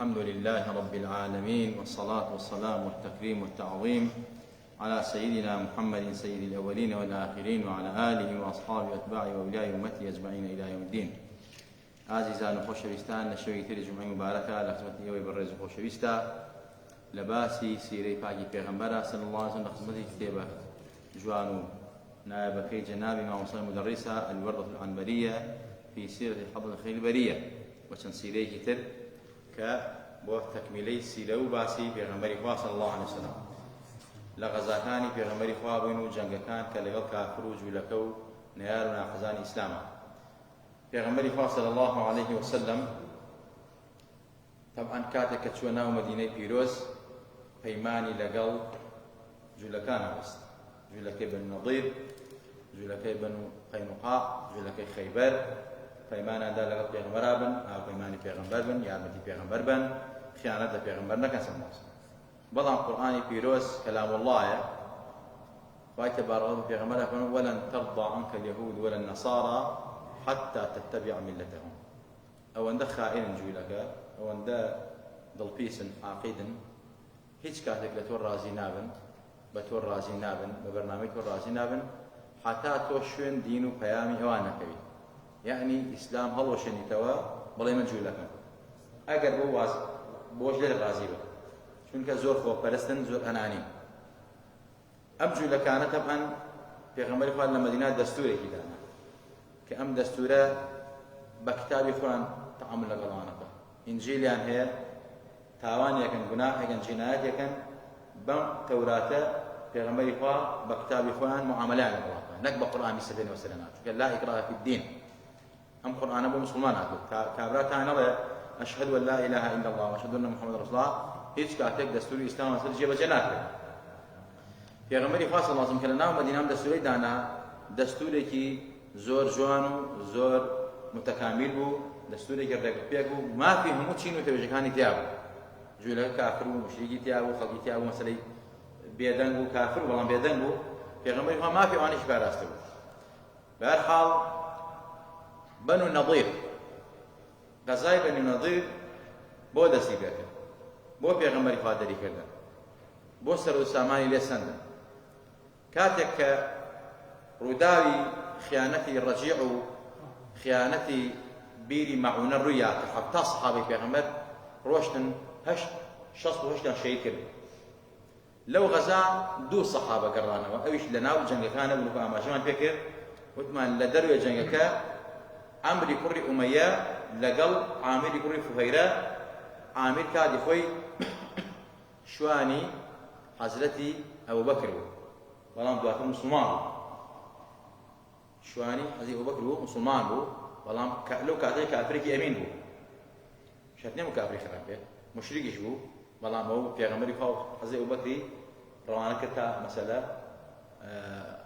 الحمد لله رب العالمين، والصلاة والسلام والتكريم والتعظيم على سيدنا محمد سيد الأولين والآخرين، وعلى آله وأصحابه وأتباعه وأولياء أمته أجمعين إلى يوم الدين. عزیزان و خۆشەویستان، لە شەوی تری جومعەی مبارەکە لە خزمەتی ئێوەی بەڕێز و خۆشەویستە لە باسی سیرەی پاکی پێغەمبەرە صلی الله علیه و سلم لە خزمەتی کتێبە جوان و نایەبەکەی جەنابی مامۆستای مدەڕیسە الوردة العنبرية في سيرة حفظ الخيل البرية، وچەند سیرەیەکی تر کە بۆ تەکمیلەی سیرە و باسی پێغەمبەری خوا صلی الله علیه و سلم لە غەزاکانی پێغەمبەری خوا بووین و جەنگەکان کە لەگەڵ کافر و جوولەکە و نەیار و ناحەزانی ئیسلامە. پێغەمبەری خوا صلی الله علیه و سلم طبعا کاتێک کە چووە ناو مەدینەی پیرۆز پەیمانی لەگەڵ جوولەکان هەبست، جوولەکەی بەنو نەضیر، جوولەکەی بەنو قەینوقاع، جوولەکەی خەیبەر، پەیمانیاندا لەگەڵ پێغەمبەرا بن، هاوپەیمانی پێغەمبەر بن، یارمەتی پێغەمبەر بن، خیانەت لە پێغەمبەر نەکەن سەماوس. بەڵام قورئانی پیرۆز کەلام اللهە، خوای تەبارەکە بە پێغەمبەرا فەرمووی وەلەن تەرضى عنك اليهود ولا النصارى حتى تتبع ملتهم. ئەوەندە خائنن جوولەکە، ئەوەندە دڵپیسن عاقیدن، هیچ کاتێک لە تۆ ڕازی نابن، بە تۆ ڕازی نابن، بە بەرنامەی تۆ ڕازی نابن، حتا تۆ شوێن دین و پەیامی ئەوان نەکەوی. یعنی ئیسلام هەڵوەشێنیتەوە بڵێ من جوولەکەم، ئەگەر بۆش لێ ڕازی بە، چونکە زۆر خۆپەرستن، زۆر ئەنانی. ئەم جوولەکانە تەبعەن پێغەمبەری خوا لە مەدینە دەستوورێکی دانا کە ئەم دەستورە بە کتابی خۆیان تەعامل لەگەڵانەکە. ئینجیلیان هەیە، تاوانێکن، گوناحێکن، جینایەتێکن، بەم تەوراتە پێغەمبەری خوا بە کتابی خۆیان معامەلەیان لەگەڵاکە، نەک بە قورئانی سەبێنەوە سەرەنا، چونکە لا ئیکراهە فی الدین. ئەم قورئانە بۆ موسڵمان هاتووە. کابراتان نەڵێ ئەشهەدو ئەن لا ئیلاهە ئیلا الله وەشهەدو ئەنە محەممەد ڕەسوڵ الله، هیچ کاتێک دەستوری ئیسلام لەسەر جێبەجێ ناکرێت. پێغەمبەری خوا صلی الله علیه و سلم کە لە ناو مەدینە دەستوری دانا، دەستورێکی زۆر جوان و زۆر متەکامیل بوو، دەستورێکی ڕێگەپێک بوو، مافی هەموو چین و تێوێژەکانی تیا بوو. جوولەکە کافر بوو، مشریکی تیا بوو، خەڵکی تیا بوو، مەسەلەی بێدەنگ و کافر بەڵام بێدەنگ بوو. پێغەمبەری خوا مافی ئەوانیش پاراستە بوو. بە هەر حاڵ بەنو نەضیر، غەزای بەنو نەضیر بۆ دەستی پێکرد، بۆ پێغەمبەری خوا دەریکردن، بۆ سەر و سامانی لێ سەندن. کاتێک کە ڕووداوی خیانەتی ڕەجیع و خیانەتی بیری مەعونە ڕوویە کە حەفتا سەحابەی پێغەمبەر ڕۆشتن، 68 شەهید کرد. لەو غەزا 2 سەحابە گەڕانەوە، ئەویش لە ناو جەنگەکانە بوو، ئاماژەمان پێکرد، وتمان لە دەروێ جەنگەکە عەمری کوڕی ئومەیە لەگەڵ عامری کوڕی فوهەیرە، عامر کاتی خۆی شوانی حەزرەتی ئەبوبەکر بوو، بەڵام دواتر موسڵمان بوو. شوانی حەزرەتی ئەبوبەکر بوو، موسڵمان بوو، بەڵام لەو کاتەی کافرێکی ئەمین بوو، شەرت نییە کافری خراپ بێت، مشریکیش بوو، بەڵام ئەو پێغەمبەری خوا حەزرەتی ئەبوبەکری ڕەوانە کرد تا مەسەلە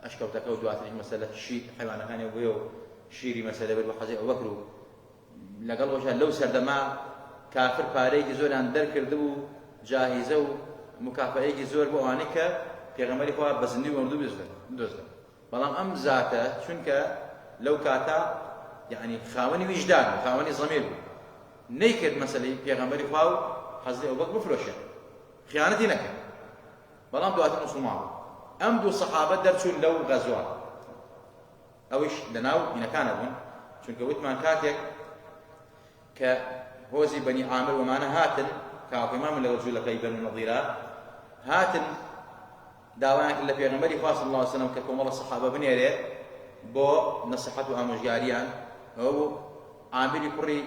ئەشکەوتەکە و دواتر مەسەلە حیوانەکانی بووە و شیری مەسەلە بێت بە حەزرەتی ئەبوبەکر و لەگەڵ ئەوەشە لەو سەردەما کافر پارەیەکی زۆریان دەرکرد و جاهیزە و مکافەیەکی زۆر بۆ ئەوانەی کە پێغەمبەری خوا بە زیندوی وەردوو بدۆزن. بەڵام ئەم زاتە چونکە لەو کاتە یعنی خاوەنی ویجدان و خاوەنی زەمیر بوو، نەیکرد مەسەلەی پێغەمبەری خوا و حەزرەتی ئەبوبەکر بفرۆشێت، خیانەتی نەکرد، بەڵام دواتر موسڵمان بوو. ئەم 2 سەحابە دەرچوون لەو غەزوە، ئەویش لەناو مینەکانە بوون، چونکە وتمان کاتێک کە هۆزی بەنی عامر وەمانە هاتن، کاپەیمان من لەگەڵ جوولەکەی بەنو نەضیرە هاتن، داوایان کرد لە پێغەمبەری خوا صلی الله علیه و سلم کە کۆمەڵە سەحابە بنێرێ بۆ نەسیحەت و ئامۆژگاریان. ئەو عامری کوڕی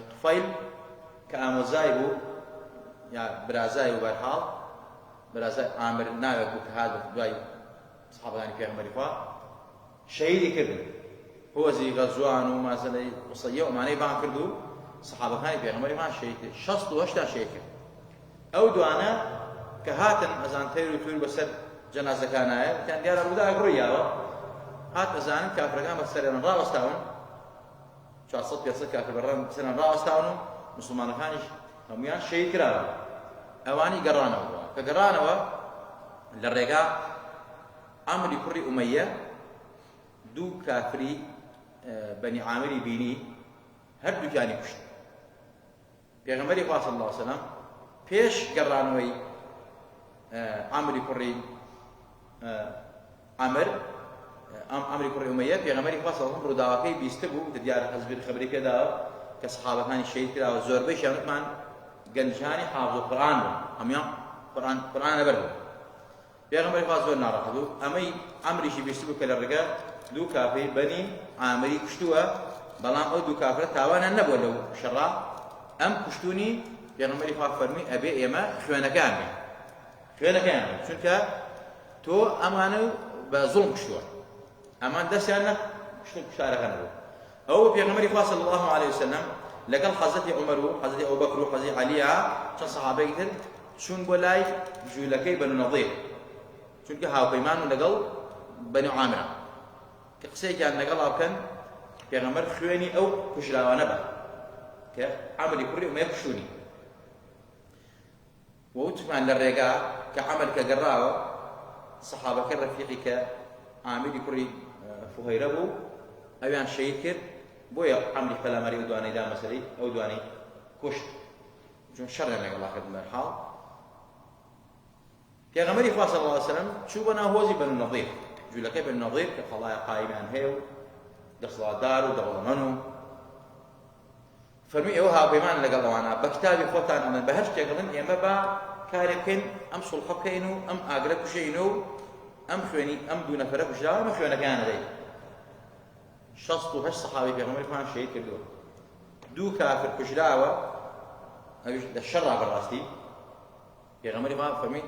طوفەیل کە ئامۆزای بوو یا برازای و بەرحاڵ برازای عامر ناوێک بوو کە هات دوای سەحابەکانی پێغەمبەری خوا، شەهیدی کردن. هۆزی غەزوان و مەسەلەی قسەیە و ئەمانەی بان کرد و سەحابەکانی پێغەمبەری خوا شەهید کرد، 68 شەهید کرد. ئەو دوانە کە هاتن ئەزان تەیر و توور بەسەر جەنازەکانایە، وتیان دیارە ڕووداوێک ڕوویاوە، هات ئەزانن کافرەکان بەسەریان ڕاوەستاون، 400-500 کافر بەسەریان ڕاوەستاون و موسڵمانەکانیش هەمویان شەهید کراون. ئەوانی گەڕانەوە، کە گەڕانەوە لە ڕێگا عەمری کوڕی ئومەیە 2 کافری بەنی عامری بینی، هەردووکیانی کوشت. پێغەمبەری خوا صلی الله علیه وسلم پێش گەڕانەوەی عەمری کوڕی عەمری کوڕی ئومەیە پێغەمبەری خوا صلی الله علیه وسلم ڕووداوەکەی بیستە بوو دیارە حەزبی خەبەری پێداوە کە سەحابەکانی شەهید کراوە زۆربەیشیان وتمان گەنجانی حافظ قورئان بوون هەموویان قورئان لەبەر بوو پێغەمبەری خوا زۆر ناڕەحەت بوو ئەمەی عەمریشی بیست بوو کە لە ڕێگە دوو کافەی بەنی عامری کوشتووە بەڵام ئەو دوو کافرە تاوانیان نەبووە لەو شەڕا ئەم کوشتونی پێغەمبەری خوا فەرمی ئەبێ ئێمە خوێنەکان بین خوێنەکەیان بین چونکە تۆ ئەمانە بە زوڵم کوشتووە ئەمان دەستیان نە کوشتارەکە نەبوو ئەو پێغەمبەری خوا صلی الله علیه وسلم لەگەڵ حەزەتی عومەر و حەزەتی ئەبوبەکر و حەزەتی عەلیە چەند سەحابەی تر چوون بۆ لای جوولەکەی بەنو نەضیر چونکە هاوپەیمان و لەگەڵ بەنی عامرە کە قسەیەکیان لەگەڵا بکەن پێغەمبەر خوێنی ئەو کوژراوانە بە کە عەمری کوڕی ئومەیە کوشتوونی ووتمان لە ڕێگا کە عەمەر کە گەڕاوە سەحابەکە ڕەفیقی کە عامری کوڕی فوهەیرە بوو ئەویان شەهید کرد بۆیە عەمری پەلامەری ئەو دوانەیدا مەسەلەی ئەو دوانەی کوشت چون شەڕیان لەگەڵا کرد بەرحاڵ پێغەمبەری خوا صلی الله علیه وسلم چوو بە ناو هۆزی بەنو نەضیر جوولەکەی بەنو نەضیر کە خەڵایە قایمیان هەیە و دەسەڵاتدار و دەوڵەمەند و فەرمی ئێوە هاوپەیمان لەگەڵ ئەوانە بە کتابی خۆتان ئەمن بە هەر شتێکڵن ئێمە بە کارێک بکەین ئەم سوڵحە بکەین و ئەم ئاگرە کوشەین و ئەم خوێنی ئەم دوو نەفەرە کوژراوە ئەمە خوێنەکەیان دەدەین 68 سەحابەی پێغەمبەری خوا شەهید کردووە دوو کافر کوژراوە ئەویش لە شەڕا بەڕاستی پێغەمبەری خوا فەرمی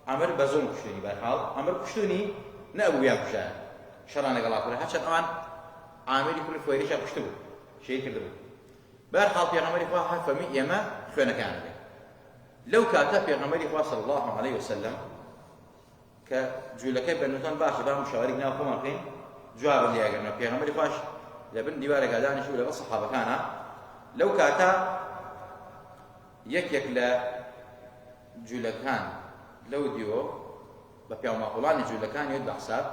عەمر بە زوڵم کوشتنی بەرحاڵ عەمر کوشتنی نەبوویان کوژایە شەڕان لەگەڵا کرد هەرچەند ئەوان عامری کوڕی فوهەیرەیشیان کوشت بوو شەهید کردبوو بەرحاڵ پێغەمبەری خوا فەرمی ئێمە خوێنەکەیان دەدەین لەو کاتە پێغەمبەری خوا صلی الله علیه وسلم کە جوولەکەی بەنوتان باشە با مشاوەرێک ناو خۆمان بکەین جوابم لێگەڕنەوە پێغەمبەری خوش لەبن دیوارێکا دانیشتوو لەگەڵ سەحابەکانە لەو کاتە یەکێک لە جوولەکان لەو دیوە بە پیاوماقوڵانی جوولەکانی وت بە حساب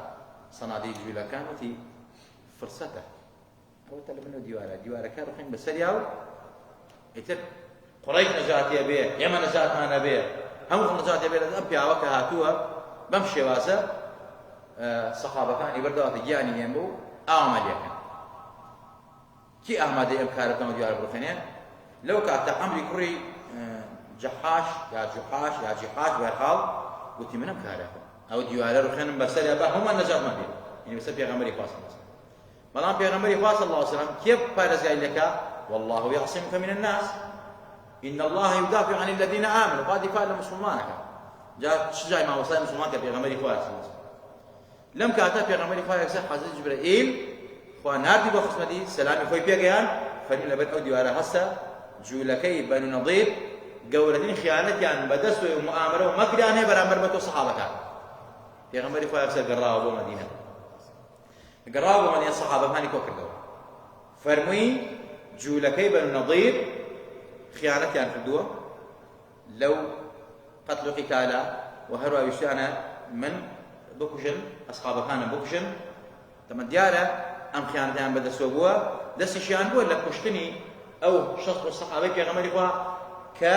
سەنادەی جوولەکان وتی فرسەتە ئەوتە لە بنەوە دیوارەکە ڕخین بەسەریا و ئیتر قوڕیش نەجاتیە بێ ئێمە نەجاتمانە بێ هەموو خەڵک نەجاتیە بێ ئەم پیاوە کە هاتووە بەم شێوازە سەحابەکانی بەردەواتە گیانی هێن بوو ئامادەکەن کی ئامادەی ئەم کارە بکەمە دیوارە بڕخێنێن لەو کاتە عەمری کوڕی جەحاش یا جوحاش یا جیحاش بەرحاڵ گوتی من ئەم کارە ئەو دیوارە ڕخێنم بەسەریا بە هەمومان نەجاتمان بێ یعنی بەسەر پێغەمبەری خوا صلی الله علیه وسلم بەڵام پێغەمبەری خوا صلی الله علیه وسلم کێ پارێزگای لەکا والله يعصمك من الناس إن الله يدافع عن الذين آمنوا قد دفاع لمسلمانك جاء شجاع ما وصل مسلمانك بيغمري خوا صلی الله علیه وسلم لم كاتا بيغمري خوا يكسر حضرت جبرائيل خوا ناردی بۆ خزمەتی سەلامی خۆی پێگەیان فەرمی لەبەر ئەو دیوارە هەستە جوولەکەی بەنو نەضیر گەورەترین خیانەتیان بەدەست و موامرە و مەکریان هەیە بەرامبەر بە تۆ سەحابەکان پێغەمبەری خوا یەکسەر گەڕاوە بۆ مەدینە گەڕاوە بۆ مەدینە سەحابەکانی کۆ کردەوە فەرمووی جوولەکەی بەنو نەضیر خیانەتیان کردووە لەو قەتل و قیتالە و هەروە ویشتیانە من بکوژن ئەسحابەکانم بکوژن تەمە دیارە ئەم خیانەتیان بەدەستەوە بووە دەستیشیان بووە لە کوشتنی ئەو شەست سەحابەی پێغەمبەری خوا کە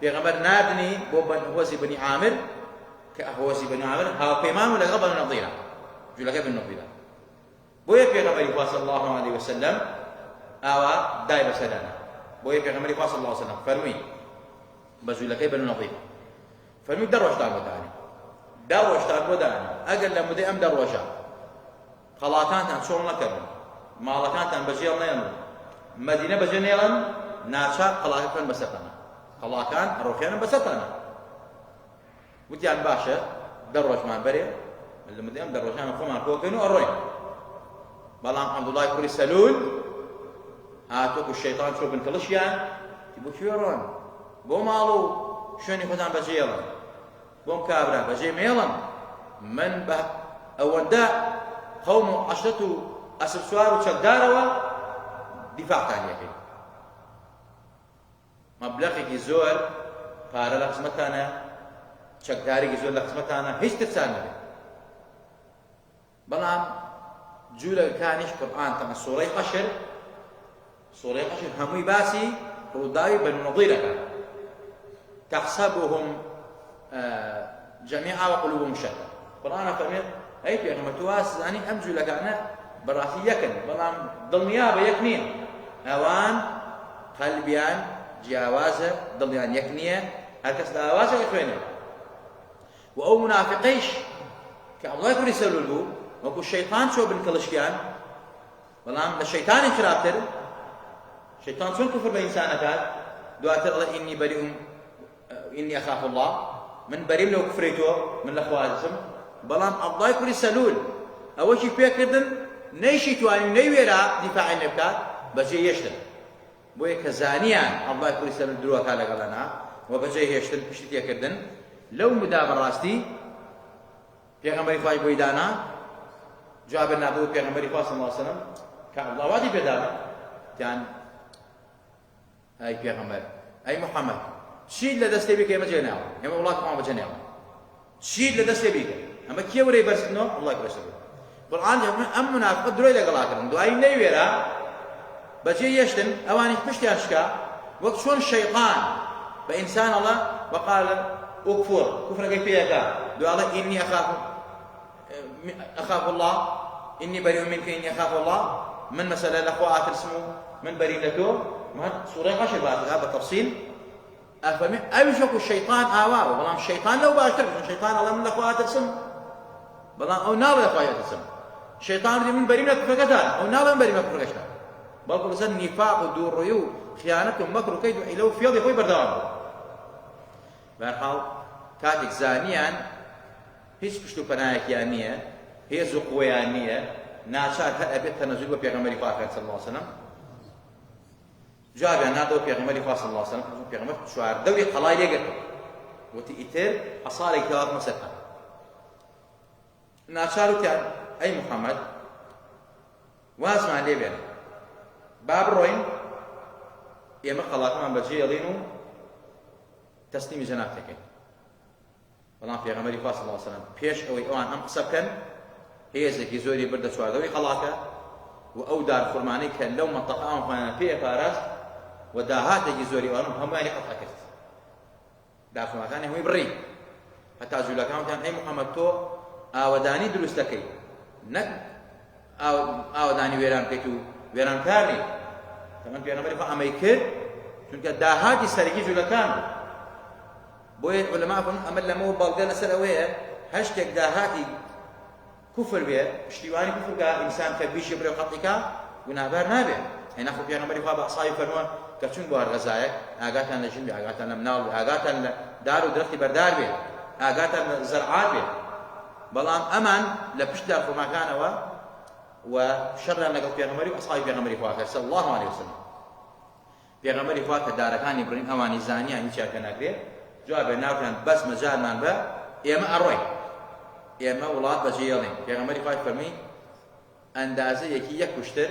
پێغەمبەر ناردنی بۆ هۆزی بەنی عامر کە هۆزی بەنی عامر هاوپەیمان و لەگەڵ بەنو نەضیرە جوولەکەی بەنو نەضیرە بۆیە پێغەمبەری خوا صلی الله علیه وسلم ئاوا دای بەسەردانە بۆیە پێغەمبەری خوا صلی الله علیه وسلم فەرمووی بە جوولەکەی بەنو نەضیر فەرمووی دە ڕۆژتان بۆ دانی دە ڕۆژتان بۆ دانی ئەگەر لە مودەی ئەم دە ڕۆژە خەڵاتانتان چۆڵ نەکردن ماڵەکانتان بەجێڵ نێڵن مەدینە بەجێ نێڵن ناچار قەڵاکەکان بەسەرتانە قەڵاکان ڕۆکێنن بەسەرتانە وتیان باشە دە ڕۆژمان بەرێ لە مودەی ئەم دە ڕۆژانە خۆمان کۆکەین و ئەڕۆین بەڵام عەبدوڵای کوڕی سەلول هاتووەکو شەیتان چۆ بنکەڵشیان بۆ کوێ ڕۆن بۆ ماڵ و شوێنی خۆتان بەجێڵن بۆم کابرا بەجێ مێڵن من بە ئەوەندە قەوم و عەشرەت و ئەسب سوار و چەکدارەوە دیفاعتان یەکەین مەبلەغێکی زۆر پارە لە خزمەتانە چەکدارێکی زۆر لە خزمەتانە هیچ ترسان نەبێت بەڵام جوولەکانیش قورئان تەمە سوورەی حەشر هەمووی باسی ڕووداوی بەنو نەضیرەکە تەحسەبوهم جەمیعا وقلوبهم شەتى قورئانە فەرمێت ئەی پێغەمبەر تۆ وا زانی ئەم جوولەکانە بەڕاستی یەکن بەڵام دڵنیا بە یەک نییە ئەوان قەلبیان جیاوازە دڵیان یەک نییە هەر کەس لە ئاوازە دەخوێنێ و ئەو منافقەیش کە عەبدوڵای کوڕی سەلول بوو وەکو شەیطان چۆ بن کڵشکیان بەڵام لە شەیطانی خراپتر شەیطان چۆن کوفر بە ئینسان ئەکات دواتر ئەڵێ ئینی بەریئوم ئینی ئەخاف الله من بەریم لەو کوفرەی تۆ من لە خوا دەچم بەڵام عەبدوڵای کوڕی سەلول ئەوەشی پێکردن نەیشی توانی و نەیوێرا دیفاعی لێ بکات بەجێ هێشتن بۆیە کە زانیان عەبدوڵای کوڕی سەلول درۆکا لەگەڵەنا و بەجێ هێشتن پشتی تێکردن لەو مدا بەڕاستی پێغەمبەری خوای بۆی دانا جوابە نابوو پێغەمبەری خوا صلی الله علیه وسلم کە عەبدوڵاواتی پێدانا تیان ئەی پێغەمبەر ئەی محەممەد چیت لە دەستێ بیکە ئێمە جێناوە ئێمە وڵاتمان بەجێناوە چیت لە دەستێ بیکە ئەمە کێ وەرەی بەرزکردنەوە ئەڵڵای بەرزکردن قورئان ئەم منافقە درۆی لەگەڵاکردن دوایی نەیوێرا بەجێ هێشتن ئەوانی پشتیان شکا وەک چۆن شەیطان بە ئینسان ئەڵە وەقال ئوکفر کوفرەکەی پێیەکا دوای ئینی أخاف الله إني بريء منك إني أخاف الله من مسألة الأخوة أترسمو من بريء لكو ما سورة قشر بعدها بالتفصيل أفهم أيشك الشيطان آواه بلام الشيطان لو باشتر الشيطان الله من الأخوة أترسم بلام أو نار الأخوة أترسم الشيطان من بريء لك فكتان أو نار من بريء لك فكتان بل كل سنة نفاق ودور ريو خيانة مكر كيد إلو في يضي خوي بردوام بهرحال كاتك زانيان هیچ پشت و پەنایەکیان نییە هێز و قوەیان نییە ناچار هەر ئەبێت تەنەزول بە پێغەمبەری خوا صلی الله علیه وسلم جوابیان نادەوە پێغەمبەری خوا صلی الله علیه وسلم پێغەمبەر چواردەوری قەڵای لێگرت وتی ئیتر حەسارێک تەواو مەسەرتان ناچار وتیان ئەی محەممەد وازمان لێ بێن با بڕۆین ئێمە قەڵاکەمان بەجێهێڵین و تەسلیمی جەناب دەکەین بەڵام پێغەمبەری خوا صلی الله علیه وسلم پێش ئەوەی ئەوان ئەم قسە بکەن هێزێکی زۆری بردە چواردەوری قەڵاکە و ئەو دارفورمانەی کە لەو مەنتەقە ئەوانیان پێ پاراست و داهاتێکی زۆری ئەوان هەموویانی قەتع کرد دارفورمانەکانی هەمووی بڕی هەتا جوولەکان وتیان ئەی محەممەد تۆ ئاوەدانی دروست دەکەی نەک ئاوەدانی وێران بکەیت و وێرانکار نیت تەمەن پێغەمبەری خوا ئەمەی کرد چونکە داهاتی سەرەکی جوولەکان بۆیە عولەما فەرموون ئەمە لەمەوە بەڵگە لەسەر ئەوەیە هەر شتێک داهاتی کوفر بێ پشتیوانی کوفر کە ئینسان کە بیشی بڕێ و قەتڵیکا گوناهبار نابێ هێنا خۆ پێغەمبەری خوا بە ئەسحابی فەرمووە کە چون بۆ هەر غەزایەک ئاگاتان لە ژن بێ ئاگاتان لە مناڵ بێ ئاگاتان لە دار و درەختی بەردار بێ ئاگاتان لە زەرعات بێ بەڵام ئەمان لە پشت دارخۆماکانەوە و شەڕیان لەگەڵ پێغەمبەری و ئەسحابی پێغەمبەری خوا کرد صلی الله علیه وسلم پێغەمبەری خوا کە دارەکانی بڕین ئەوانی زانیان هیچیان پێ ناکرێ جوابێ ناوکیان بەس مەجالمان بە ئێمە ئەڕۆین ئێمە وڵات بەجێهێڵین پێغەمبەری خوای فەرمی ئەندازەیەکی یەک کوشتر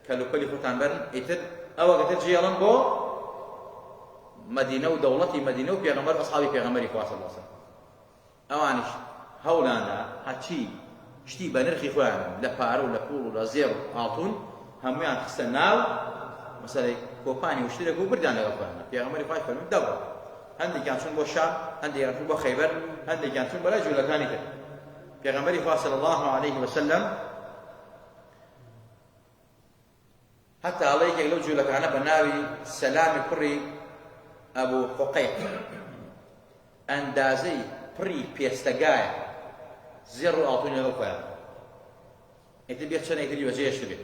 کەلوپەلی خۆتان بەرن ئیتر ئەوە گەتر جێهێڵن بۆ مەدینە و دەوڵەتی مەدینە و پێغەمبەر و ئەسحابی پێغەمبەری خوا صلی الله علیه وسلم ئەوانیش هەوڵاندا هەرچی شتی بە نرخی خۆیان لە پارە و لە پوڵ و لە زێڕ و ئاڵتون هەموویان خستە ناو مەسەلەی کۆپانی وشترێک و بردیان لەگەڵ خۆیانە پێغەمبەری خوای فەرمی دەوڵە هەندێکیان چوون بۆ شام هەندێکیان چوون بۆ خەیبەر هەندێکیان چوون بەلای جوولەکانی کرد پێغەمبەری خوا صلی الله علیه وسلم هەتا هەڵەیەکێک لەو جوولەکانە بە ناوی سەلامی کوڕی ئەبوو حوقەیق ئەندازەی پڕی پێستەگایە زێڕ و ئاڵتوونی لەگەڵ خۆیان ئیتر بێت چەند ئیتری بەجێهێشت بێت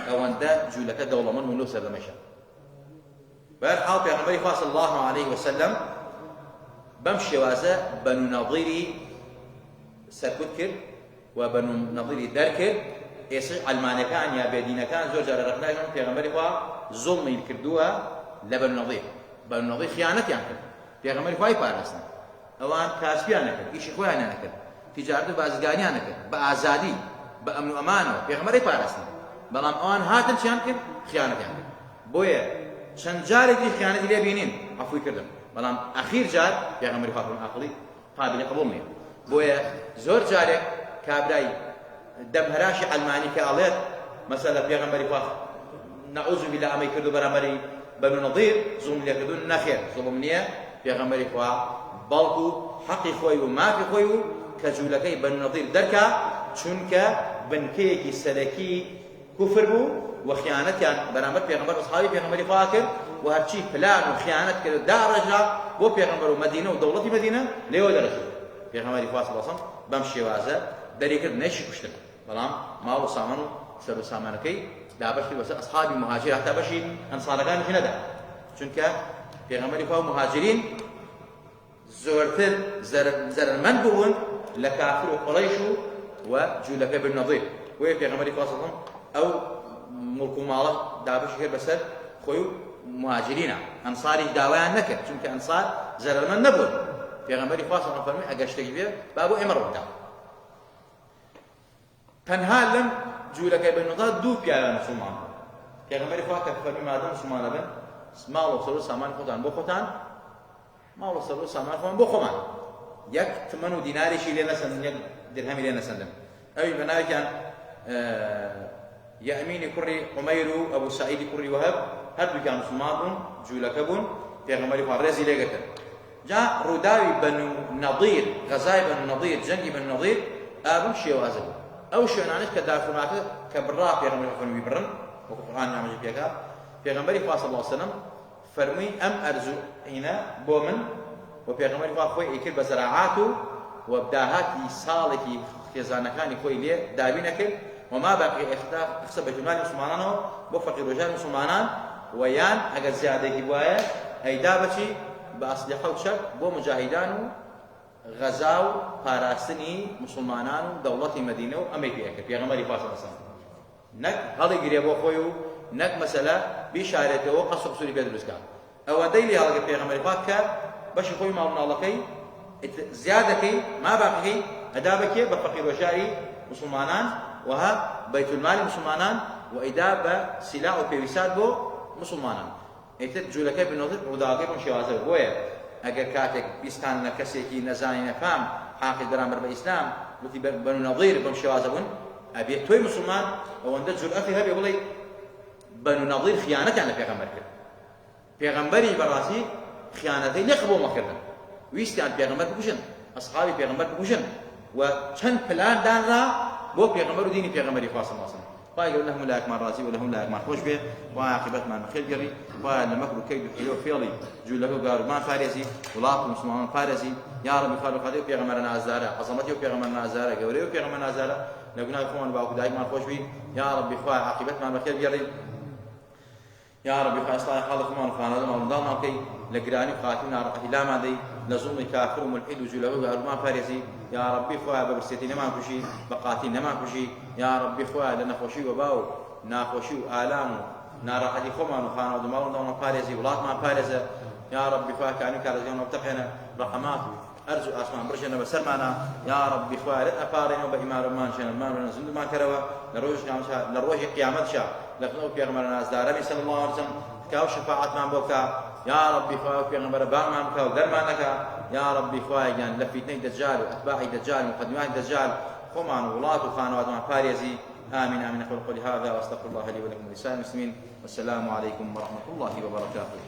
ئەوەندە جوولەکە دەوڵەمەند و لەو سەردەمەشە بەهەرحاڵ پێغەمبەری خوا صلی الله علیه وسلم بەم شێوازە بەنو نەضیری سەرکوت کرد و بەنو نەضیری دەرکرد ئێستا ئەلمانیەکان یا بێدینەکان زۆر جارە ڕەخناگەن پێغەمبەری خوا زوڵمی کردووە لە بەنو نەضیر بەنو نەضیر خیانەتیان کرد پێغەمبەری خوای پاراستن ئەوان کاسبیان نەکرد ئیشی خۆیان نەکرد تیجارەت و بازرگانیان نەکرد بە ئازادی بە ئەمن و ئەمانەوە پێغەمبەری پاراستن بەڵام ئەوان هاتن چیان کرد خیانەتیان کرد بۆیە چەند جارێکی خیانەتی لێ بینین عەفوی کردن بەڵام ئەخیر جار پێغەمبەری خوا فەرمووی عەقڵی قابلی قبوڵ نییە بۆیە زۆر جارێک کابرای دەمهەراشی ئەلمانی کە ئەڵێت مەسەلە پێغەمبەری خوا نەعوذ بالله ئەمەی کردو بەرامبەری بنو نەضیر زوڵم لێکردون نەخێر زوڵم نییە پێغەمبەری خوا بەڵکو حەقی خۆی و مافی خۆی و کە جوولەکەی بنو نەضیر دەرکا چونکە بنکەیەکی سەرەکی کوفر بوو و خیانەتیان بەرامبەر پێغەمبەر و ئەسحابی پێغەمبەری خوا کرد و هەرچی پلان و خیانەت کرد داڕێژا بۆ پێغەمبەر و مەدینە و دەوڵەتی مەدینە لێوە دەرەچوو پێغەمبەری خوا صلی الله علیه و سلم بەم شێوازە دەریکرد نەیشی کوشتن بەڵام ماڵ و سامان و سەر و سامانەکەی دابەشی بەسەر ئەسحابی مهاجر هەتا بەشی ئەنسارەکانیشی نەدا چونکە پێغەمبەری خوا و مهاجرین زۆرتر زەرمەند بوون لە کافر و قوڕەیش و جوولەکەی بنو نەضیر وێ پێغەمبەری خوا صلی الله علیه و سلم ئەو مڵک و ماڵە دابەشی کرد بەسەر خۆی و مهاجرینە ئەنساری داوایان نەکرد چونکە ئەنسار زەرمەند نەبوون پێغەمبەری خوا صلی الله علیه و سلم فەرمووی ئەگەر شتێکی بێ با بۆ ئێمە ڕوودا تەنها لەم جوولەکەی بنو نەضیر دوو پیاوە موسڵمان پێغەمبەری خوا کە فەرمووی مادەم موسڵمانە بن ماڵ و سەر و سامان خۆتان بۆ خۆتان ماڵ و سەر و سامان خۆمان بۆ خۆمان یەک تمەن و دیناریشی لێ نەسەندن یەک درهەمی لێ نەسەندن ئەوی بە ناوێکیان یەمینی کوڕی عومەیر و ئەبوو سەعیدی کوڕی وەهەب هەردووکیان موسڵمان بوون جوولەکە بوون پێغەمبەری خوا ڕێزی لێگەکرد جا ڕووداوی بنو نەضیر غەزای بنو نەضیر جەنگی بنو نەضیر ئابوو شێوازە بوو ئەو شوێنانش کە داخوناکە کە بڕا پێغەمبەری خوا فەرمووی بڕن وەکو قورئان نامەژی پێکا پێغەمبەری خوا صلی الله علیه و سلم فەرمووی ئەم ئەرزوئینە بۆ من و پێغەمبەری خوا خۆی ئیکرد بە زەراعات و داهاتی ساڵێکی خێزانەکانی خۆی لێ دابین نەکرد وما باقي اخسب بيتمال مسلمانان بۆ فەقیر ڕۆژان مسلمانان و یان ئەگەر زیادێکی بواە ئەیدا بچی بە ئەسلحە و چەک بۆ مجاهیدان و غەزا و پاراستنی مسلمانان و دەوڵەتی مەدینە و ئەمەی پێکرد پێغەمبەری خوا صلی الله علیه و سلم نەک هەڵیگرێ بۆ خۆی و نەک مەسەلە بیشارێتەوە قەس و قسووری پێ دروستکا ئەوەندەی لێ هەڵەگرت پێغەمبەری خوا کە بەشی خۆی ماڵ مناڵەکەی زیادەکەی ما باقیەکەی ئەدا بکێ بە فەقیر ڕۆژاری مسلمانان وها بيت المال مسلمانان وإدا بسلاح وبيوسات بو مسلمانان ئیتر جوولەکەی بنو نەضیر ڕووداوەکەی بۆم شێوازە بۆیە ئەگەر کاتێک بیستانە کەسێکی نەزانی نەفام حاقی بەرامبەر بە ئیسلام وتی بنو نەضیر بەم شێوازە بوون ئەبێت تۆی مسلمان ئەوەندە جورئەتی هەبێ بڵێ بنو نەضیر خیانەتیان لە پێغەمبەر کرد پێغەمبەری بەڕاستی خیانەتەی لێ قبوڵ نەکردن ویستیان پێغەمبەر بکوژن ئەسحابی پێغەمبەر بکوژن و چەند پلان دانرا بۆ پێغەمبەر و دینی پێغەمبەری خوا صلی الله علیه و سلم خی گەورە لەهەموو لایەکمان ڕازی و لەهەموو لایەکمان خۆش بێ و عاقبەتمان بەخێر گەڕی و لە مەکر و کەید و حیلە و فێڵی جوولەکە و گارومان پارێزی وڵات و مسلمانان پارێزی یا ڕەبی خالق پێغەمبەر نازدارە عەزەمەتی و پێغەمبەر نازدارە گەورەی و پێغەمبەر نازدارە لە گوناهی خۆمان باوکو دایکمان خۆش بی یا ڕەبی خوا عاقبەتمان بەخێر گەڕی یا ڕەبی خوا ئیسلاحی حاڵی خۆمان و خانەدەمان و منداڵمان بکەی لە گرانی و خاتی و ناڕەحەتی لامادەی لە زوڵمی کافر و مولحید و جوولەکە و گارومان پارێزی یا ربی خوا بە برسێتی نەمان کوشی بە قاتی نەمان کوشی یا ربی خوا لە نەخۆشی وەبا و ناخۆشی و ئالام و ناڕەحەتی خۆمان و خانەوە و ماڵ پارێزی وڵاتمان پارێزە یا ربی خوا کانی کارەکەیانەوە بتەقێنە ڕەحەمات و ئەرز و ئاسمان بڕژێنە بەسەرمانە یا ربی خوا لێت ئەپارێنەوە بە ئیمانمان شێنەمان بێنە زیندومان کەرەوە لە ڕۆژی قیامەتشا لە خنەوە پێغەمبەر نازدارەمی صلی الله علیه و سلم کاو شەفاعەتمان بۆ بکە یا ربی خوا پێغەمبەر بانمان بکە و دەرمان نەکە یا ربی خوایان لە فیتنەی دەجال و ئەتباعی دەجال و مقدماتی دەجال خۆمان و وڵات و خانەواتمان پارێزی آمين آمين أقول قولي هذا وأستغفر الله لي ولكم ولسائر المسلمين والسلام عليكم ورحمة الله وبركاته